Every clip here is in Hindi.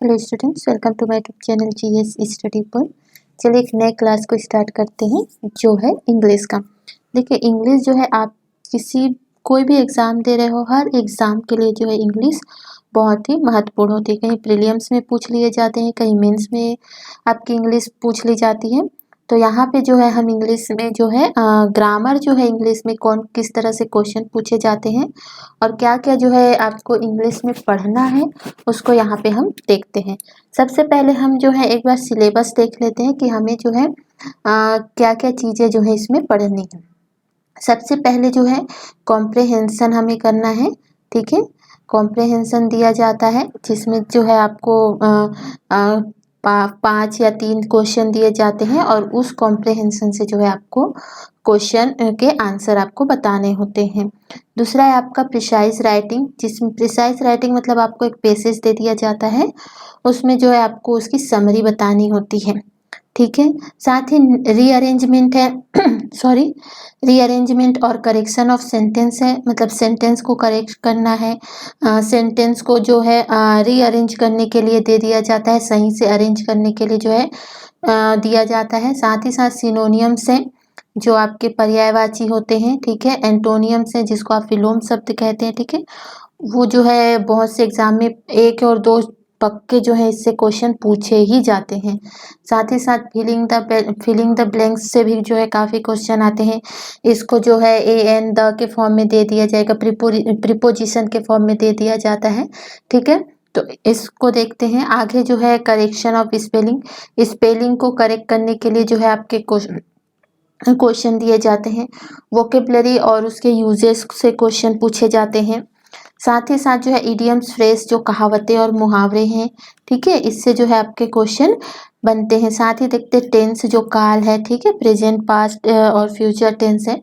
Hello students, welcome to my YouTube channel GS study point. चलिए एक नए क्लास को स्टार्ट करते हैं जो है इंग्लिश का। देखिए इंग्लिश जो है आप कोई भी एग्ज़ाम दे रहे हो, हर एग्ज़ाम के लिए जो है इंग्लिश बहुत ही महत्वपूर्ण होती है। कहीं प्रीलिम्स में पूछ लिए जाते हैं, कहीं मेंस में आपकी इंग्लिश पूछ ली जाती है। तो यहाँ पे जो है हम इंग्लिश में जो है ग्रामर जो है इंग्लिश में कौन किस तरह से क्वेश्चन पूछे जाते हैं और क्या क्या जो है आपको इंग्लिश में पढ़ना है उसको यहाँ पे हम देखते हैं। सबसे पहले हम जो है एक बार सिलेबस देख लेते हैं कि हमें जो है क्या क्या चीज़ें जो है इसमें पढ़नी है। सबसे पहले जो है कॉम्प्रहेंशन हमें करना है, ठीक है। कॉम्प्रहेंशन दिया जाता है जिसमें जो है आपको 5 या 3 क्वेश्चन दिए जाते हैं और उस कॉम्प्रहेंशन से जो है आपको क्वेश्चन के आंसर आपको बताने होते हैं। दूसरा है आपका प्रिसाइज राइटिंग, जिसमें प्रिसाइज राइटिंग मतलब आपको एक पैसेज दे दिया जाता है, उसमें जो है आपको उसकी समरी बतानी होती है, ठीक है। साथ ही रीअरेंजमेंट है सॉरी रीअरेंजमेंट और करेक्शन ऑफ सेंटेंस है, मतलब सेंटेंस को करेक्ट करना है। सेंटेंस को जो है रीअरेंज करने के लिए दे दिया जाता है, सही से अरेंज करने के लिए जो है दिया जाता है। साथ ही साथ सिनोनियम्स है जो आपके पर्यायवाची होते हैं, ठीक है। एंटोनियम्स है जिसको आप विलोम शब्द कहते हैं, ठीक है। वो जो है बहुत से एग्जाम में 1 और 2 पक्के जो है इससे क्वेश्चन पूछे ही जाते हैं। साथ ही साथ फिलिंग द ब्लैंक्स से भी जो है काफ़ी क्वेश्चन आते हैं। इसको जो है ए एन द के फॉर्म में दे दिया जाएगा, प्रीपोजिशन के फॉर्म में दे दिया जाता है, ठीक है। तो इसको देखते हैं आगे। जो है करेक्शन ऑफ स्पेलिंग को करेक्ट करने के लिए जो है आपके क्वेश्चन दिए जाते हैं। वोकेबलरी और उसके यूजेस से क्वेश्चन पूछे जाते हैं। साथ ही साथ जो है इडियम्स, फ्रेज जो कहावतें और मुहावरे हैं, ठीक है, इससे जो है आपके क्वेश्चन बनते हैं। साथ ही देखते हैं टेंस जो काल है, ठीक है, प्रेजेंट, पास्ट और फ्यूचर टेंस है,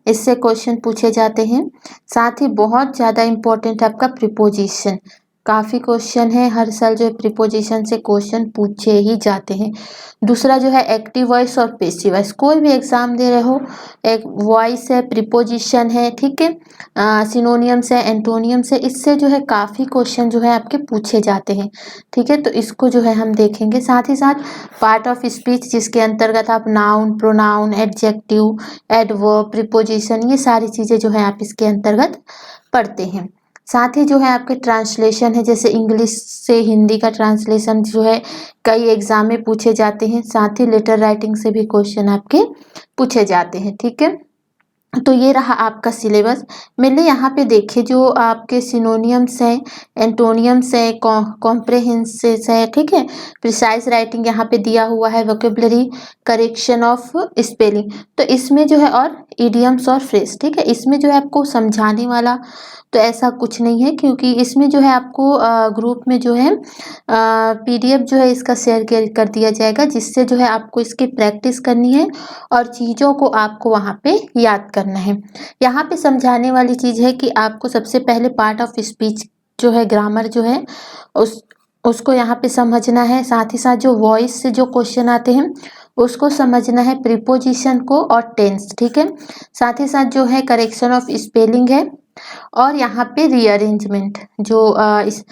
इससे क्वेश्चन पूछे जाते हैं। साथ ही बहुत ज़्यादा इम्पोर्टेंट है आपका प्रीपोजिशन। काफ़ी क्वेश्चन है, हर साल जो है प्रीपोजिशन से क्वेश्चन पूछे ही जाते हैं। दूसरा जो है एक्टिव वॉइस और पेसिव वॉइस, कोई भी एग्जाम दे रहे हो, एक वॉइस है, प्रीपोजिशन है, ठीक है, सिनोनियम्स है, एंटोनियम्स है, इससे जो है काफ़ी क्वेश्चन जो है आपके पूछे जाते हैं, ठीक है। तो इसको जो है हम देखेंगे। साथ ही साथ पार्ट ऑफ स्पीच जिसके अंतर्गत आप noun, pronoun, adjective, adverb, preposition, ये सारी चीज़ें जो है आप इसके अंतर्गत पढ़ते हैं। साथ ही जो है आपके ट्रांसलेशन है, जैसे इंग्लिश से हिंदी का ट्रांसलेशन जो है कई एग्जाम में पूछे जाते हैं। साथ ही लेटर राइटिंग से भी क्वेश्चन आपके पूछे जाते हैं, ठीक है। तो ये रहा आपका सिलेबस। मेनली यहाँ पे देखिए जो आपके सिनोनियम्स हैं, एंटोनियम्स है, कॉम्प्रहेंसिव है, ठीक है, प्रिसाइज राइटिंग यहाँ पे दिया हुआ है, वोकेबलरी, करेक्शन ऑफ स्पेलिंग, तो इसमें जो है, और इडियम्स और फ्रेज, ठीक है। इसमें जो है आपको समझाने वाला तो ऐसा कुछ नहीं है, क्योंकि इसमें जो है आपको ग्रुप में जो है पीडीएफ जो है इसका शेयर कर दिया जाएगा, जिससे जो है आपको इसकी प्रैक्टिस करनी है और चीज़ों को आपको वहाँ पे याद करना है। यहाँ पे समझाने वाली चीज़ है कि आपको सबसे पहले पार्ट ऑफ स्पीच जो है, ग्रामर जो है उसको यहाँ पे समझना है। साथ ही साथ जो वॉइस से जो क्वेश्चन आते हैं उसको समझना है, प्रीपोजिशन को और टेंस, ठीक है। साथ ही साथ जो है करेक्शन ऑफ स्पेलिंग है, और यहाँ पे रीअरेंजमेंट जो इस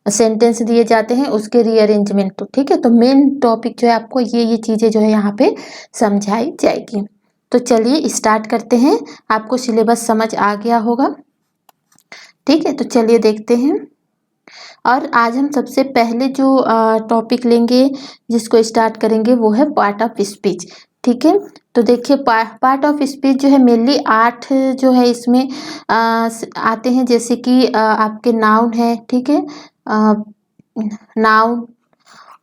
सेंटेंस दिए जाते हैं उसके रीअरेंजमेंट, तो ठीक है। तो मेन टॉपिक जो है आपको ये चीज़ें जो है यहाँ पे समझाई जाएगी। तो चलिए स्टार्ट करते हैं। आपको सिलेबस समझ आ गया होगा, ठीक है। तो चलिए देखते हैं। और आज हम सबसे पहले जो टॉपिक लेंगे, जिसको स्टार्ट करेंगे, वो है पार्ट ऑफ स्पीच, ठीक है। तो देखिए पार्ट ऑफ स्पीच जो है मेनली 8 जो है इसमें आते हैं, जैसे कि आपके नाउन है, ठीक है, नाउन,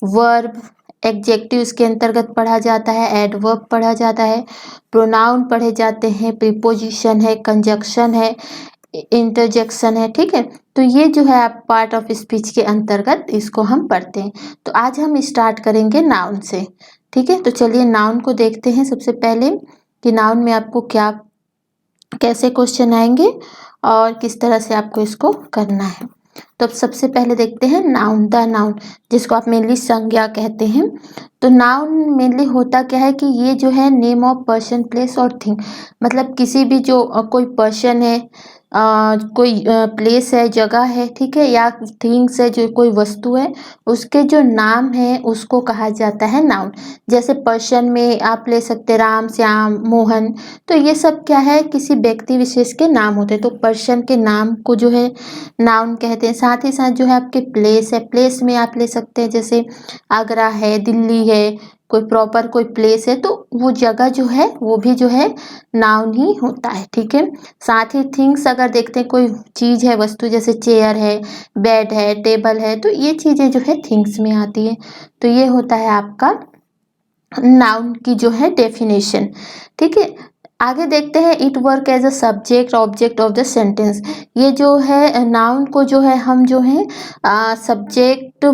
वर्ब, एडजेक्टिव इसके अंतर्गत पढ़ा जाता है, एडवर्ब पढ़ा जाता है, प्रोनाउन पढ़े जाते हैं, प्रीपोजिशन है, कंजक्शन है, इंटरजेक्शन है, ठीक है। तो ये जो है आप पार्ट ऑफ स्पीच के अंतर्गत इसको हम पढ़ते हैं। तो आज हम स्टार्ट करेंगे नाउन से, ठीक है। तो चलिए नाउन को देखते हैं सबसे पहले कि नाउन में आपको कैसे क्वेश्चन आएंगे और किस तरह से आपको इसको करना है। तो अब सबसे पहले देखते हैं नाउन, द नाउन, जिसको आप मेनली संज्ञा कहते हैं। तो नाउन मेनली होता क्या है कि ये जो है नेम ऑफ पर्सन, प्लेस और थिंग, मतलब किसी भी जो कोई पर्सन है, कोई प्लेस है, जगह है, ठीक है, या थिंग्स है, जो कोई वस्तु है, उसके जो नाम है उसको कहा जाता है नाउन। जैसे पर्सन में आप ले सकते हैं राम, श्याम, मोहन, तो ये सब क्या है, किसी व्यक्ति विशेष के नाम होते हैं। तो पर्सन के नाम को जो है नाउन कहते हैं। साथ ही साथ जो है आपके प्लेस है, प्लेस में आप ले सकते हैं जैसे आगरा है, दिल्ली है, कोई प्रॉपर कोई प्लेस है, तो वो जगह जो है वो भी जो है नाउन ही होता है, ठीक है। साथ ही थिंग्स अगर देखते हैं, कोई चीज़ है, वस्तु, जैसे चेयर है, बेड है, टेबल है, तो ये चीज़ें जो है थिंग्स में आती है। तो ये होता है आपका नाउन की जो है डेफिनेशन, ठीक है। आगे देखते हैं, it work as a subject object of the sentence. ये जो है नाउन को जो है हम जो है सब्जेक्ट,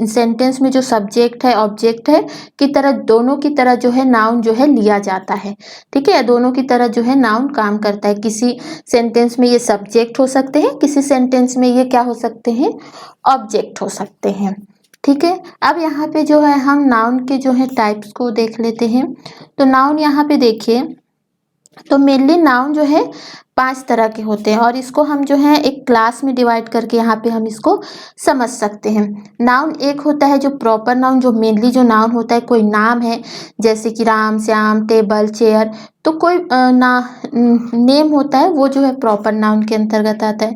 सेंटेंस में जो सब्जेक्ट है, ऑब्जेक्ट है की तरह, दोनों की तरह जो है नाउन जो है लिया जाता है, ठीक है। दोनों की तरह जो है नाउन काम करता है। किसी सेंटेंस में ये सब्जेक्ट हो सकते हैं, किसी सेंटेंस में ये क्या हो सकते हैं, ऑब्जेक्ट हो सकते हैं, ठीक है। अब यहाँ पे जो है हम नाउन के जो है टाइप्स को देख लेते हैं। तो नाउन यहाँ पे देखिए, तो मेनली नाउन जो है 5 तरह के होते हैं, और इसको हम जो है एक क्लास में डिवाइड करके यहाँ पे हम इसको समझ सकते हैं। नाउन एक होता है जो प्रॉपर नाउन, जो मेनली जो नाउन होता है, कोई नाम है जैसे कि राम, श्याम, टेबल, चेयर, तो कोई नेम होता है, वो जो है प्रॉपर नाउन के अंतर्गत आता है।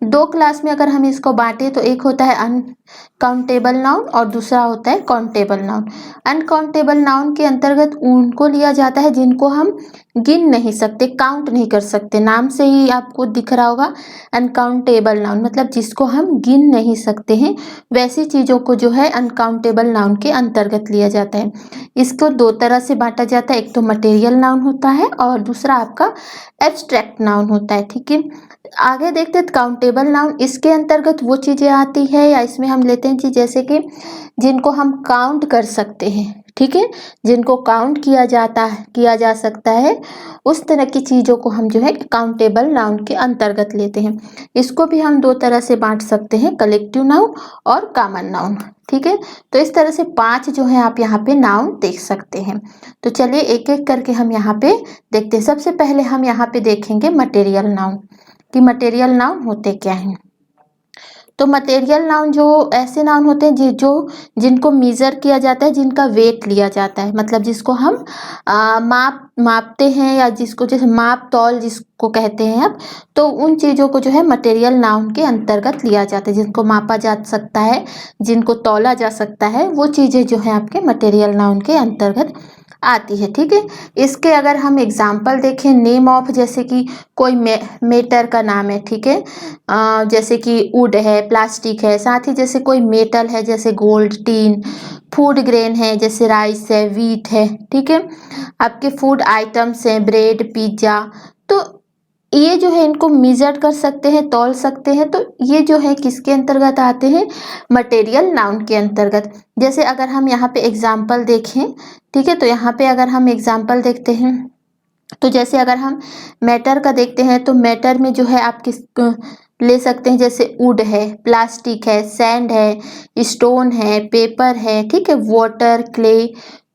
2 क्लास में अगर हम इसको बांटें तो एक होता है अनकाउंटेबल नाउन और दूसरा होता है काउंटेबल नाउन। अनकाउंटेबल नाउन के अंतर्गत उनको लिया जाता है जिनको हम गिन नहीं सकते, काउंट नहीं कर सकते। नाम से ही आपको दिख रहा होगा अनकाउंटेबल नाउन, मतलब जिसको हम गिन नहीं सकते हैं, वैसी चीज़ों को जो है अनकाउंटेबल नाउन के अंतर्गत लिया जाता है। इसको 2 तरह से बांटा जाता है, एक तो मटेरियल नाउन होता है और दूसरा आपका एब्स्ट्रैक्ट नाउन होता है, ठीक है। आगे देखते हैं काउंटेबल नाउन, इसके अंतर्गत वो चीज़ें आती है, या इसमें हम लेते हैं जैसे कि जिनको हम काउंट कर सकते हैं, ठीक है, जिनको काउंट किया जा सकता है, उस तरह की चीज़ों को हम जो है काउंटेबल नाउन के अंतर्गत लेते हैं। इसको भी हम 2 तरह से बांट सकते हैं, कलेक्टिव नाउन और कॉमन नाउन, ठीक है। तो इस तरह से 5 जो है आप यहाँ पे नाउन देख सकते हैं। तो चलिए एक एक करके हम यहाँ पे देखते हैं। सबसे पहले हम यहाँ पे देखेंगे मटेरियल नाउन, कि मटेरियल नाउन होते क्या हैं। तो मटेरियल नाउन जो ऐसे नाउन होते हैं जो जिनको मेजर किया जाता है, जिनका वेट लिया जाता है, मतलब जिसको हम मापते हैं, या जिसको जैसे माप तौल जिसको कहते हैं आप, तो उन चीज़ों को जो है मटेरियल नाउन के अंतर्गत लिया जाता है। जिनको मापा जा सकता है, जिनको तौला जा सकता है, वो चीज़ें जो है आपके मटेरियल नाउन के अंतर्गत आती है, ठीक है। इसके अगर हम एग्जाम्पल देखें, नेम ऑफ, जैसे कि कोई मेटर का नाम है, ठीक है, जैसे कि वुड है, प्लास्टिक है, साथ ही जैसे कोई मेटल है जैसे गोल्ड, टीन, फूड ग्रेन है जैसे राइस है, व्हीट है, ठीक है। आपके फूड आइटम्स हैं, ब्रेड, पिज्ज़ा, तो ये जो है इनको मेजर कर सकते हैं, तौल सकते हैं, तो ये जो है किसके अंतर्गत आते हैं, मटेरियल नाउन के अंतर्गत। जैसे अगर हम यहाँ पे एग्जाम्पल देखें, ठीक है, तो यहाँ पे अगर हम एग्जाम्पल देखते हैं, तो जैसे अगर हम मैटर का देखते हैं, तो मैटर में जो है आप किस ले सकते हैं, जैसे वुड है, प्लास्टिक है, सैंड है, स्टोन है, पेपर है, ठीक है, वाटर, क्ले,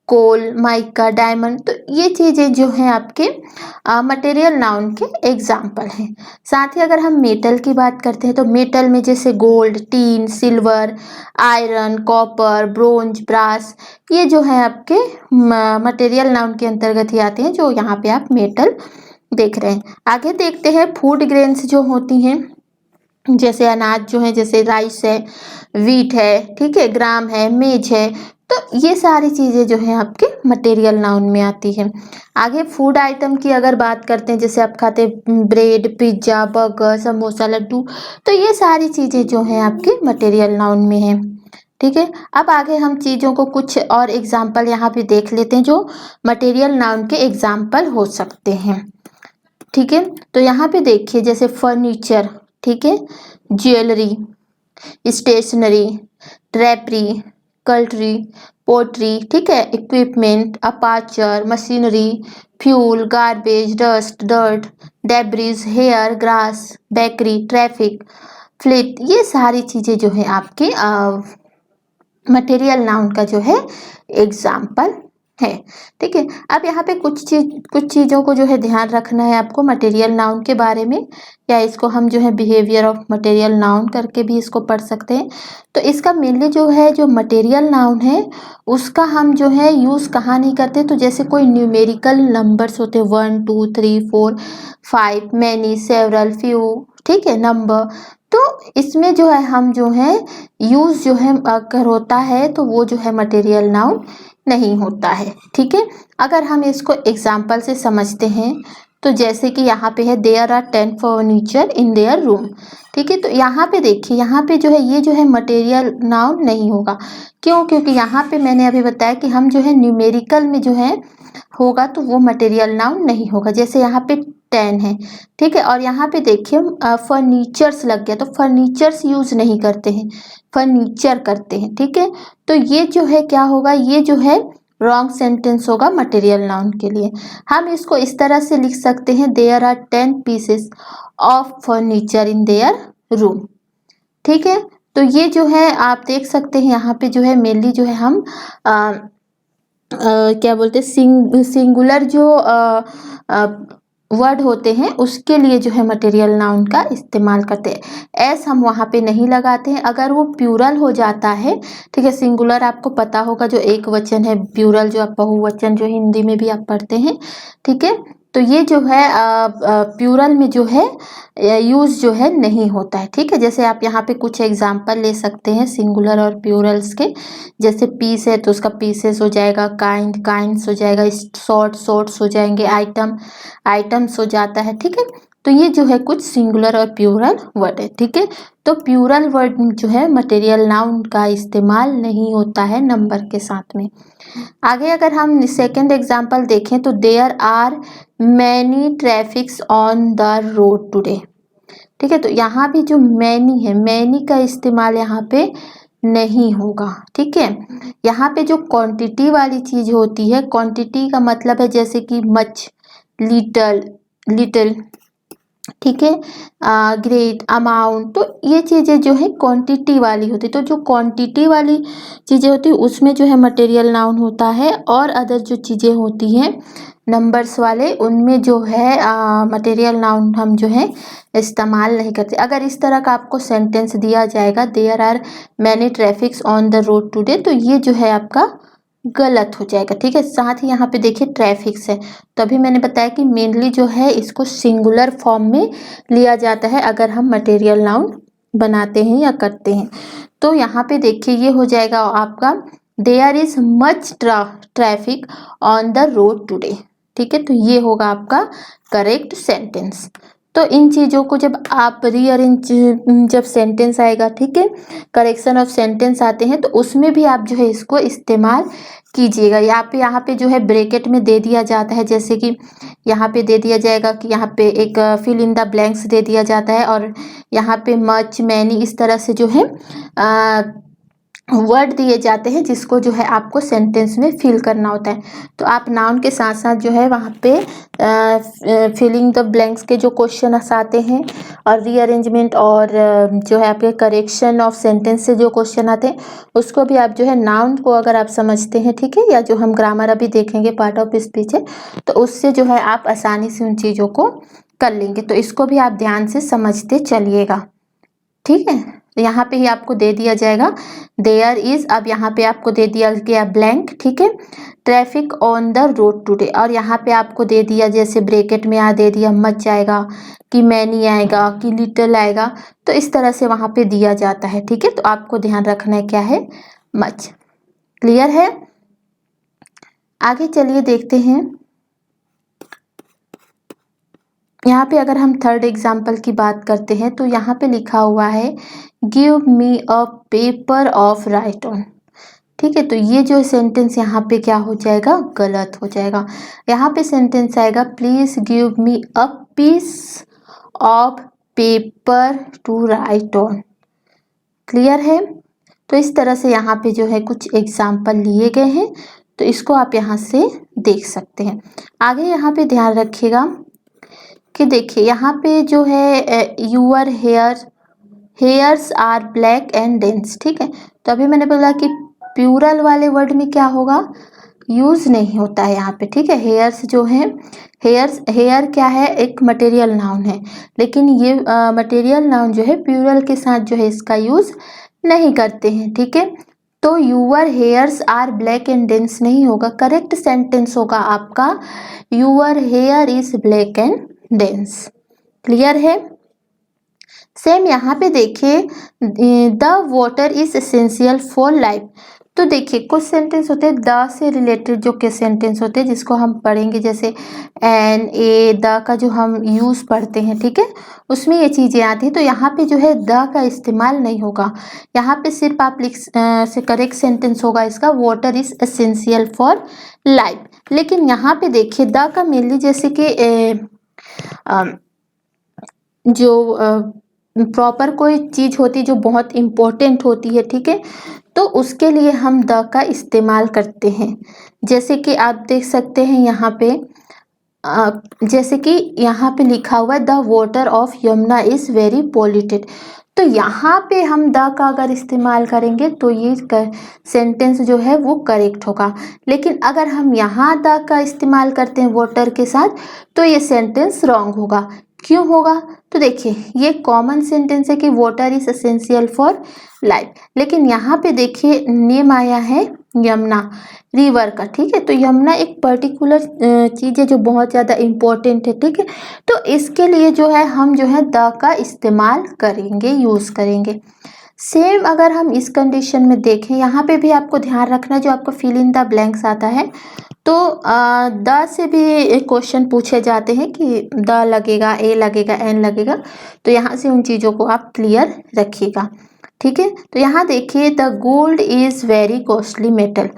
कोल, माइका, डायमंड, तो ये चीज़ें जो हैं आपके मटेरियल नाउन के एग्जाम्पल हैं। साथ ही अगर हम मेटल की बात करते हैं, तो मेटल में जैसे gold, tin, silver, iron, copper, bronze, brass, ये जो है आपके मटेरियल नाउन के अंतर्गत ही आते हैं, जो यहाँ पे आप मेटल देख रहे हैं। आगे देखते हैं फूड ग्रेन्स जो होती हैं, जैसे अनाज जो है, जैसे राइस है, व्हीट है, ठीक है, ग्राम है, मेज है, तो ये सारी चीज़ें जो है आपके मटेरियल नाउन में आती है। आगे फूड आइटम की अगर बात करते हैं, जैसे आप खाते bread, pizza, burger, samosa, laddoo, तो ये सारी चीज़ें जो हैं आपके मटेरियल नाउन में हैं, ठीक है। अब आगे हम चीज़ों को कुछ और एग्जाम्पल यहाँ पे देख लेते हैं जो मटेरियल नाउन के एग्जाम्पल हो सकते हैं, ठीक है। तो यहाँ पे देखिए, जैसे फर्नीचर, ठीक है, jewellery, stationery, drapery, cutlery, pottery, ठीक है, equipment, aperture, machinery, fuel, garbage, dust, dirt, debris, hair, grass, bakery, traffic, fleet, ये सारी चीज़ें जो है आपके मटेरियल नाउन का जो है एग्जाम्पल है। ठीक है, अब यहाँ पे कुछ चीज़ों को जो है ध्यान रखना है आपको मटेरियल नाउन के बारे में, या इसको हम जो है बिहेवियर ऑफ मटेरियल नाउन करके भी इसको पढ़ सकते हैं। तो इसका मेनली जो है जो मटेरियल नाउन है उसका हम जो है यूज़ कहाँ नहीं करते, तो जैसे कोई न्यूमेरिकल नंबर्स होते हैं 1 2 3 4 5, मैनी, सेवरल, फ्यू, ठीक है, नंबर, तो इसमें जो है हम जो है यूज़ जो है अगर होता है तो वो जो है मटेरियल नाउन नहीं होता है। ठीक है, अगर हम इसको एग्जाम्पल से समझते हैं तो जैसे कि यहाँ पे है there are 10 furniture in their room. ठीक है, तो यहाँ पे देखिए, यहाँ पे जो है ये जो है मटेरियल नाउन नहीं होगा। क्यों? क्योंकि यहाँ पे मैंने अभी बताया कि हम जो है न्यूमेरिकल में जो है होगा तो वो मटेरियल नाउन नहीं होगा। जैसे यहाँ पे 10 है, ठीक है, और यहाँ पे देखिए फर्नीचर्स लग गया, तो फर्नीचर्स यूज नहीं करते हैं, फर्नीचर करते हैं। ठीक है, तो ये जो है क्या होगा, ये जो है रॉन्ग सेंटेंस होगा मटेरियल नाउन के लिए। हम इसको इस तरह से लिख सकते हैं there are 10 pieces of furniture in their room. ठीक है, तो ये जो है आप देख सकते हैं यहाँ पे जो है मेनली जो है हम क्या बोलते हैं सिंगुलर जो वर्ड होते हैं उसके लिए जो है मटेरियल नाउन का इस्तेमाल करते हैं। एस हम वहाँ पे नहीं लगाते हैं। अगर वो प्लूरल हो जाता है, ठीक है, सिंगुलर आपको पता होगा जो एक वचन है, प्लूरल जो आप बहुवचन जो हिंदी में भी आप पढ़ते हैं। ठीक है, तो ये जो है प्लूरल में जो है यूज जो है नहीं होता है। ठीक है, जैसे आप यहाँ पे कुछ एग्जांपल ले सकते हैं सिंगुलर और प्लूरल्स के। जैसे पीस है तो उसका पीसेस हो जाएगा, काइंड काइंड्स हो जाएगा, शॉर्ट्स हो जाएंगे, आइटम्स हो जाता है। ठीक है, तो ये जो है कुछ सिंगुलर और प्लूरल वर्ड है। ठीक है, तो प्लूरल वर्ड जो है मटेरियल नाउन का इस्तेमाल नहीं होता है नंबर के साथ में। आगे अगर हम सेकेंड एग्जांपल देखें तो there are many traffics on the road today. ठीक है, तो यहाँ भी जो मैनी है, मैनी का इस्तेमाल यहाँ पे नहीं होगा। ठीक है, यहाँ पे जो क्वांटिटी वाली चीज होती है, क्वांटिटी का मतलब है जैसे कि मच, लिटिल, ठीक है, ग्रेट, अमाउंट, तो ये चीज़ें जो है क्वांटिटी वाली होती है। तो जो क्वांटिटी वाली चीज़ें होती है उसमें जो है मटेरियल नाउन होता है, और अदर जो चीज़ें होती हैं नंबर्स वाले उनमें जो है मटेरियल नाउन हम जो है इस्तेमाल नहीं करते। अगर इस तरह का आपको सेंटेंस दिया जाएगा there are many traffics on the road today, तो ये जो है आपका गलत हो जाएगा। ठीक है, साथ ही यहाँ पे देखिए ट्रैफिक्स है, तभी मैंने बताया कि मेनली जो है इसको सिंगुलर फॉर्म में लिया जाता है अगर हम मटेरियल नाउन बनाते हैं या करते हैं। तो यहाँ पे देखिए ये हो जाएगा आपका there is much traffic on the road today. ठीक है, तो ये होगा आपका करेक्ट सेंटेंस। तो इन चीज़ों को जब आप रीअरेंज, जब सेंटेंस आएगा, ठीक है, करेक्शन ऑफ सेंटेंस आते हैं, तो उसमें भी आप जो है इसको इस्तेमाल कीजिएगा। यहाँ पे जो है ब्रैकेट में दे दिया जाता है, जैसे कि यहाँ पे दे दिया जाएगा कि यहाँ पे एक फिल इन द ब्लैंक्स दे दिया जाता है, और यहाँ पे मच, मैनी, इस तरह से जो है वर्ड दिए जाते हैं जिसको जो है आपको सेंटेंस में फिल करना होता है। तो आप नाउन के साथ साथ जो है वहाँ पे फिलिंग द ब्लैंक्स के जो क्वेश्चन आते हैं, और रीअरेंजमेंट और जो है आपके करेक्शन ऑफ सेंटेंस से जो क्वेश्चन आते हैं उसको भी आप जो है नाउन को अगर आप समझते हैं, ठीक है, या जो हम ग्रामर अभी देखेंगे पार्ट ऑफ स्पीच है, तो उससे जो है आप आसानी से उन चीज़ों को कर लेंगे। तो इसको भी आप ध्यान से समझते चलिएगा। ठीक है, तो यहाँ पे ही आपको दे दिया जाएगा देयर इज, अब यहाँ पे आपको दे दिया गया ब्लैंक, ठीक है, traffic on the road today, और यहाँ पे आपको दे दिया जैसे ब्रैकेट में दे दिया मच आएगा कि मैनी आएगा कि लिटिल आएगा, तो इस तरह से वहाँ पे दिया जाता है। ठीक है, तो आपको ध्यान रखना है क्या है, मच। क्लियर है? आगे चलिए देखते हैं। यहाँ पे अगर हम थर्ड एग्जाम्पल की बात करते हैं तो यहाँ पे लिखा हुआ है give me a paper of right on. ठीक है, तो ये जो सेंटेंस यहाँ पे क्या हो जाएगा, गलत हो जाएगा। यहाँ पे सेंटेंस आएगा please give me a piece of paper to write on. Clear है? तो इस तरह से यहाँ पे जो है कुछ एग्जाम्पल लिए गए हैं, तो इसको आप यहाँ से देख सकते हैं। आगे यहाँ पे ध्यान रखिएगा कि देखिए यहाँ पे जो है your hairs are black and dense, ठीक है। तो अभी मैंने बोला कि प्लूरल वाले वर्ड में क्या होगा, यूज नहीं होता है यहाँ पे, ठीक है। हेयर्स जो है, हेयर क्या है, एक मटेरियल नाउन है, लेकिन ये मटेरियल नाउन जो है प्लूरल के साथ जो है इसका यूज नहीं करते हैं, ठीक है। तो your hairs are black and dense नहीं होगा, करेक्ट सेंटेंस होगा आपका your hair is black and dense. Clear है। सेम यहाँ पे देखिए, the water is essential for life. तो देखिए कुछ सेंटेंस होते हैं द से रिलेटेड, जो के सेंटेंस होते हैं जिसको हम पढ़ेंगे, जैसे एन ए द का जो हम यूज पढ़ते हैं, ठीक है, उसमें ये चीजें आती हैं। तो यहाँ पे जो है द का इस्तेमाल नहीं होगा, यहाँ पे सिर्फ आप लिख से करेक्ट सेंटेंस होगा इसका water is essential for life. लेकिन यहाँ पे देखिए द का मेनली जैसे कि जो प्रॉपर कोई चीज होती जो बहुत इम्पोर्टेंट होती है, ठीक है, तो उसके लिए हम द का इस्तेमाल करते हैं। जैसे कि आप देख सकते हैं यहाँ पे जैसे कि यहाँ पे लिखा हुआ है the water of Yamuna is very polluted. तो यहाँ पे हम द का अगर इस्तेमाल करेंगे तो ये सेंटेंस जो है वो करेक्ट होगा। लेकिन अगर हम यहाँ द का इस्तेमाल करते हैं वाटर के साथ तो ये सेंटेंस रॉन्ग होगा। क्यों होगा, तो देखिए ये कॉमन सेंटेंस है कि water is essential for life, लेकिन यहाँ पे देखिए नेम आया है यमुना रिवर का, ठीक है। तो यमुना एक पर्टिकुलर चीज़ है जो बहुत ज़्यादा इम्पोर्टेंट है, ठीक है। तो इसके लिए जो है हम जो है द का इस्तेमाल करेंगे, यूज़ करेंगे। सेम अगर हम इस कंडीशन में देखें, यहाँ पे भी आपको ध्यान रखना है जो आपको फिल इन द ब्लैंक्स आता है, तो द से भी क्वेश्चन पूछे जाते हैं कि द लगेगा, ए लगेगा, एन लगेगा, तो यहाँ से उन चीज़ों को आप क्लियर रखिएगा, ठीक है। तो यहाँ देखिए the gold is very costly metal.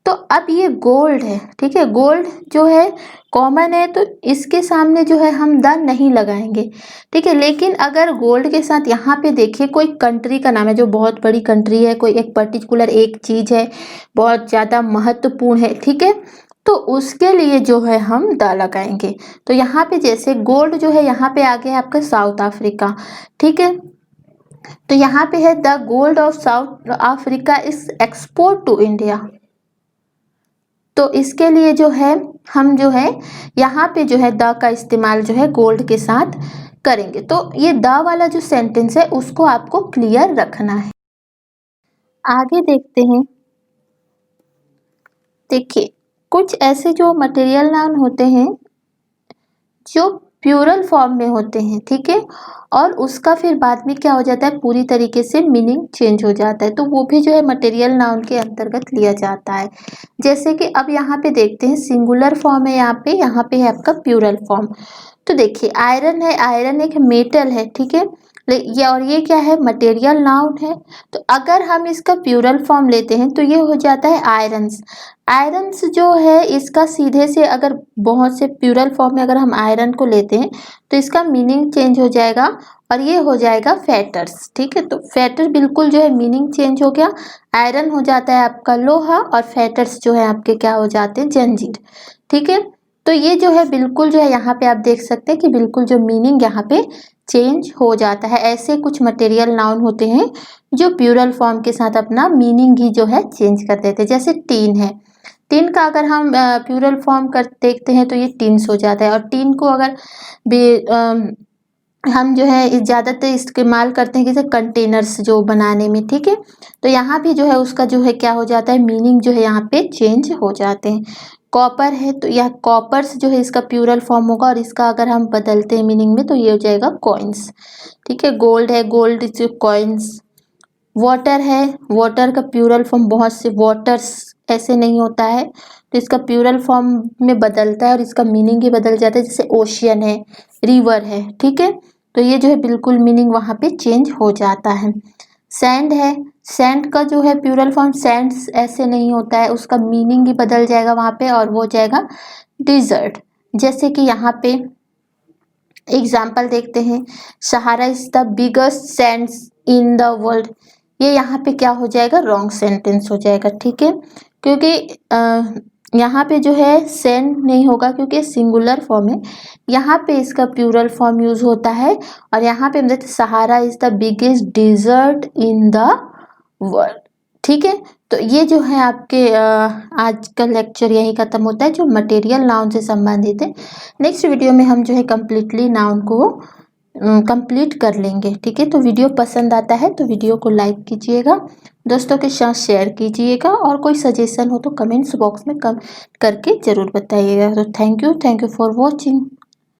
तो अब ये गोल्ड है, ठीक है, गोल्ड जो है कॉमन है तो इसके सामने जो है हम द नहीं लगाएंगे, ठीक है। लेकिन अगर गोल्ड के साथ यहाँ पे देखिए कोई कंट्री का नाम है जो बहुत बड़ी कंट्री है, कोई एक पर्टिकुलर एक चीज़ है बहुत ज़्यादा महत्वपूर्ण है, ठीक है, तो उसके लिए जो है हम द लगाएंगे। तो यहाँ पे जैसे गोल्ड जो है यहाँ पे आ गया है आपका साउथ अफ्रीका, ठीक है। तो यहाँ पे है the gold of South Africa is export to India. तो इसके लिए जो है हम जो है यहाँ पे जो है द का इस्तेमाल जो है गोल्ड के साथ करेंगे। तो ये द वाला जो सेंटेंस है उसको आपको क्लियर रखना है। आगे देखते हैं, देखिए कुछ ऐसे जो मटेरियल नाउन होते हैं जो प्लूरल फॉर्म में होते हैं, ठीक है, और उसका फिर बाद में क्या हो जाता है, पूरी तरीके से मीनिंग चेंज हो जाता है, तो वो भी जो है मटेरियल नाउन के अंतर्गत लिया जाता है। जैसे कि अब यहाँ पे देखते हैं सिंगुलर फॉर्म है, यहाँ पे है आपका प्लूरल फॉर्म। तो देखिए आयरन है, आयरन एक मेटल है, ठीक है, ये और ये क्या है, मटेरियल नाउन है। तो अगर हम इसका प्लूरल फॉर्म लेते हैं तो ये हो जाता है आयरन्स। आयरन्स जो है इसका सीधे से अगर बहुत से प्लूरल फॉर्म में अगर हम आयरन को लेते हैं तो इसका मीनिंग चेंज हो जाएगा और ये हो जाएगा फैटर्स, ठीक है। तो फैटर बिल्कुल जो है मीनिंग चेंज हो गया, आयरन हो जाता है आपका लोहा और फैटर्स जो है आपके क्या हो जाते हैं, जंजीर, ठीक है। तो ये जो है बिल्कुल जो है यहाँ पे आप देख सकते हैं कि बिल्कुल जो मीनिंग यहाँ पे चेंज हो जाता है। ऐसे कुछ मटेरियल नाउन होते हैं जो प्लूरल फॉर्म के साथ अपना मीनिंग ही जो है चेंज कर देते हैं। जैसे टीन है, टीन का अगर हम प्लूरल फॉर्म कर देखते हैं तो ये टीन्स हो जाता है, और टीन को अगर हम जो है ज़्यादातर इस्तेमाल करते हैं जैसे कंटेनर्स जो बनाने में, ठीक है। तो यहाँ भी जो है उसका जो है क्या हो जाता है, मीनिंग जो है यहाँ पे चेंज हो जाते हैं। कॉपर है तो यह कॉपर्स जो है इसका प्लूरल फॉर्म होगा और इसका अगर हम बदलते हैं मीनिंग में तो ये हो जाएगा कॉइन्स, ठीक है। गोल्ड है, गोल्ड इज कॉइन्स। वाटर है, वाटर का प्लूरल फॉर्म बहुत से वाटर्स ऐसे नहीं होता है, तो इसका प्लूरल फॉर्म में बदलता है और इसका मीनिंग ही बदल जाता है, जैसे ओशियन है, रिवर है, ठीक है। तो ये जो है बिल्कुल मीनिंग वहाँ पे चेंज हो जाता है। सैंड है, सैंड का जो है प्लूरल फॉर्म सैंड्स ऐसे नहीं होता है, उसका मीनिंग ही बदल जाएगा वहाँ पे और वो हो जाएगा डिजर्ट। जैसे कि यहाँ पे एग्जाम्पल देखते हैं, Sahara is the biggest sands in the world. ये यहाँ पे क्या हो जाएगा, रॉन्ग सेंटेंस हो जाएगा, ठीक है, क्योंकि यहाँ पे जो है सेंड नहीं होगा क्योंकि सिंगुलर फॉर्म है। यहाँ पे इसका प्लूरल फॉर्म यूज होता है और यहाँ पे हम देखते हैं Sahara is the biggest desert in the world. ठीक है, तो ये जो है आपके आज का लेक्चर यही खत्म होता है जो मटेरियल नाउन से संबंधित है। नेक्स्ट वीडियो में हम जो है कम्प्लीटली नाउन को कंप्लीट कर लेंगे। ठीक है, तो वीडियो पसंद आता है तो वीडियो को लाइक कीजिएगा, दोस्तों के साथ शेयर कीजिएगा और कोई सजेशन हो तो कमेंट्स बॉक्स में करके ज़रूर बताइएगा। तो थैंक यू फॉर वॉचिंग।